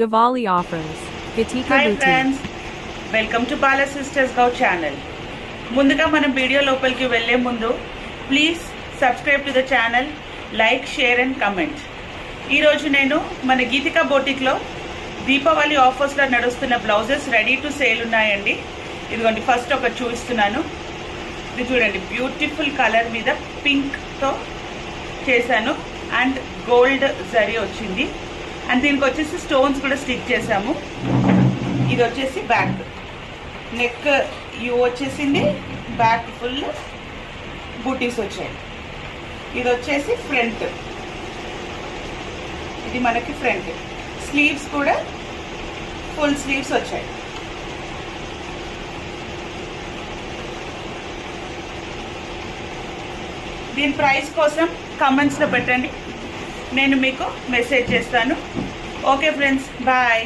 Diwali offers. Gatika hi Boutique. Friends, welcome to Bala sisters గౌ channel. ముందుగా మనం video లోపలికి వెళ్ళే ముందు please subscribe to the channel, like, share and comment. ఈరోజు నేను మన గీతికా బోటిక్లో దీపావళి ఆఫర్స్లో నడుస్తున్న బ్లౌజెస్ రెడీ టు సేల్ ఉన్నాయండి. ఇదిగోండి, ఫస్ట్ ఒకటి చూపిస్తున్నాను. ఇది చూడండి, బ్యూటిఫుల్ కలర్ మీద పింక్తో చేశాను అండ్ గోల్డ్ జరీ వచ్చింది. అండ్ దీనికి వచ్చేసి స్టోన్స్ కూడా స్టిక్ చేసాము. ఇది వచ్చేసి బ్యాక్ నెక్ యూ వచ్చేసింది, బ్యాక్ ఫుల్ బూటీస్ వచ్చాయి. ఇది వచ్చేసి ఫ్రంట్, ఇది మనకి ఫ్రంట్. స్లీవ్స్ కూడా ఫుల్ స్లీవ్స్ వచ్చాయి. దీని ప్రైస్ కోసం కమెంట్స్లో పెట్టండి, నేను మీకు మెసేజ్ చేస్తాను. Okay friends, bye.